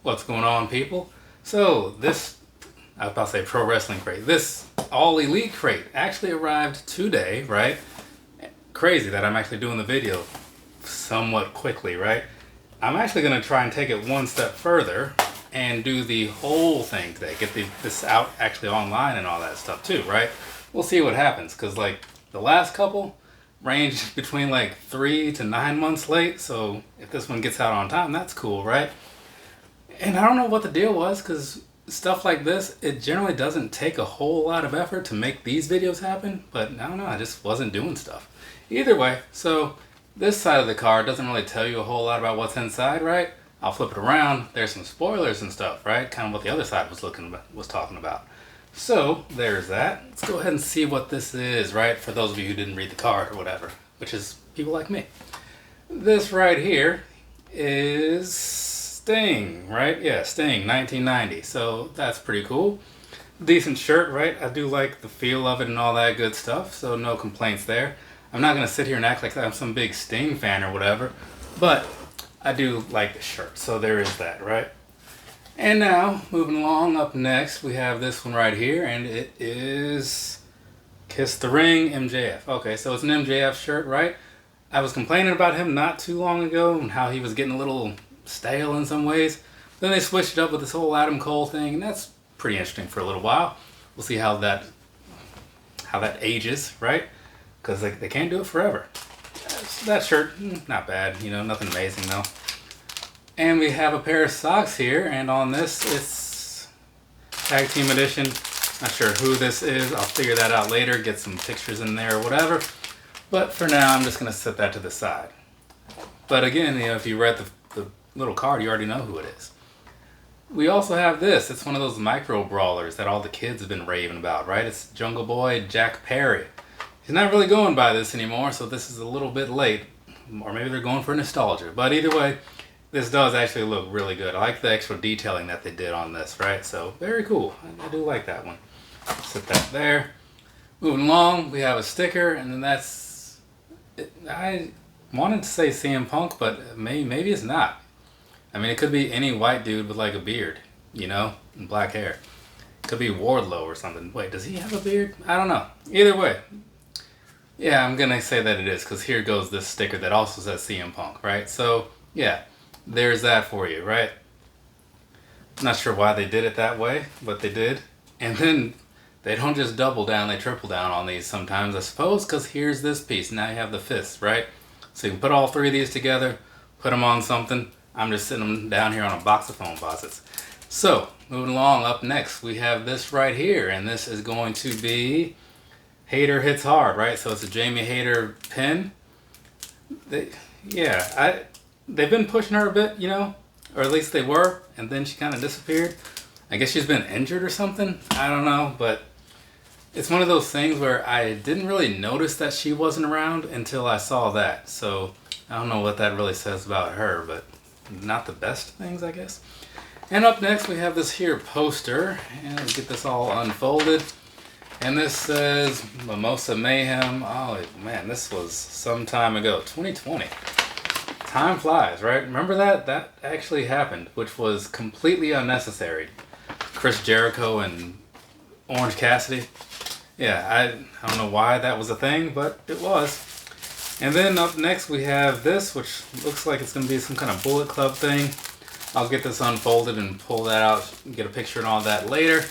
What's going on, people? So this, I was about to say pro wrestling crate. This all elite crate actually arrived today, right? Crazy that I'm actually doing the video somewhat quickly, right? I'm actually going to try and take it one step further and do the whole thing today. Get this out actually online and all that stuff too, right? We'll see what happens, because like the last couple ranged between like 3 to 9 months late. So if this one gets out on time, that's cool, right? And I don't know what the deal was, because stuff like this, it generally doesn't take a whole lot of effort to make these videos happen, but I don't know, I just wasn't doing stuff. Either way, so this side of the card doesn't really tell you a whole lot about what's inside, right? I'll flip it around, there's some spoilers and stuff, right? Kind of what the other side was talking about. So, there's that. Let's go ahead and see what this is, right? For those of you who didn't read the card or whatever, which is people like me. This right here is Sting, right? Yeah, Sting, 1990. So that's pretty cool. Decent shirt, right? I do like the feel of it and all that good stuff, so no complaints there. I'm not going to sit here and act like I'm some big Sting fan or whatever, but I do like the shirt, so there is that, right? And now, moving along, up next, we have this one right here, and it is Kiss the Ring MJF. Okay, so it's an MJF shirt, right? I was complaining about him not too long ago and how he was getting a little stale in some ways. Then they switched it up with this whole Adam Cole thing, and that's pretty interesting for a little while. We'll see how that ages, right? Because they can't do it forever. That shirt, not bad, you know, nothing amazing though. And we have a pair of socks here, and on this it's Tag Team Edition. Not sure who this is, I'll figure that out later, get some pictures in there or whatever. But for now, I'm just going to set that to the side. But again, you know, if you read the little card, you already know who it is. We also have this. It's one of those micro brawlers that all the kids have been raving about, right? It's Jungle Boy Jack Perry. He's not really going by this anymore, so this is a little bit late. Or maybe they're going for nostalgia. But either way, this does actually look really good. I like the extra detailing that they did on this, right? So, very cool. I do like that one. Set that there. Moving along, we have a sticker, and then that's... I wanted to say CM Punk, but maybe it's not. I mean, it could be any white dude with like a beard, you know, and black hair. It could be Wardlow or something. Wait, does he have a beard? I don't know. Either way. Yeah, I'm going to say that it is, because here goes this sticker that also says CM Punk, right? So, yeah, there's that for you, right? Not sure why they did it that way, but they did. And then they don't just double down, they triple down on these sometimes, I suppose, because here's this piece. Now you have the fists, right? So you can put all three of these together, put them on something. I'm just sitting them down here on a box of foam faucets. So, moving along, up next, we have this right here, and this is going to be Hayter Hits Hard, right? So it's a Jamie Hayter pin. They've been pushing her a bit, you know, or at least they were, and then she kind of disappeared. I guess she's been injured or something. I don't know, but it's one of those things where I didn't really notice that she wasn't around until I saw that. So I don't know what that really says about her, but not the best things, I guess. And up next, we have this here poster, and we'll get this all unfolded. And this says Mimosa Mayhem. Oh man, this was some time ago, 2020. Time flies, right? Remember that? That actually happened, which was completely unnecessary. Chris Jericho and Orange Cassidy. Yeah, I don't know why that was a thing, but it was. And then up next we have this, which looks like it's going to be some kind of Bullet Club thing. I'll get this unfolded and pull that out and get a picture and all that later.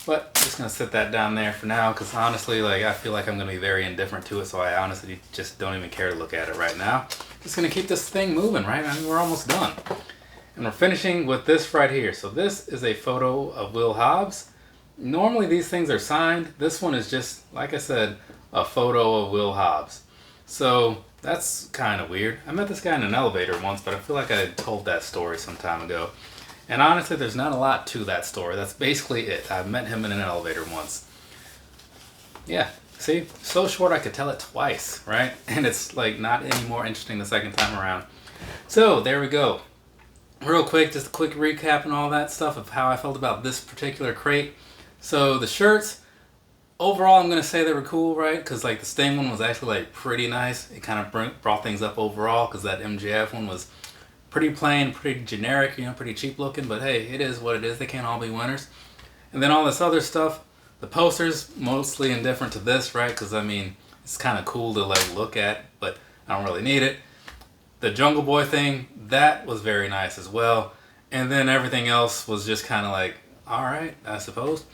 But I'm just going to sit that down there for now, because honestly, like, I feel like I'm going to be very indifferent to it, so I honestly just don't even care to look at it right now. Just going to keep this thing moving, right? I mean, we're almost done. And we're finishing with this right here. So this is a photo of Will Hobbs. Normally these things are signed. This one is just, like I said, a photo of Will Hobbs. So that's kind of weird. I met this guy in an elevator once, but I feel like I told that story some time ago. And honestly, there's not a lot to that story. That's basically it. I met him in an elevator once. Yeah, see? So short I could tell it twice, right? And it's like not any more interesting the second time around. So, there we go. Real quick, just a quick recap and all that stuff of how I felt about this particular crate. So, the shirts, overall I'm going to say they were cool, right? Because like the Sting one was actually like pretty nice. It kind of brought things up overall, because that MJF one was pretty plain, pretty generic, you know, pretty cheap looking, but hey, it is what it is. They can't all be winners. And then all this other stuff, the posters, mostly indifferent to this, right? Because, I mean, it's kind of cool to, like, look at, but I don't really need it. The Jungle Boy thing, that was very nice as well. And then everything else was just kind of like, alright, I suppose.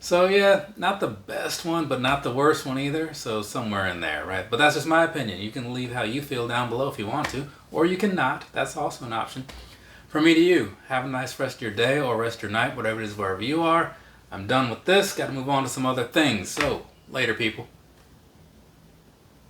So yeah, not the best one, but not the worst one either. So somewhere in there, right? But that's just my opinion. You can leave how you feel down below if you want to. Or you can not. That's also an option. From me to you, have a nice rest of your day or rest of your night, whatever it is, wherever you are. I'm done with this. Got to move on to some other things. So, later people.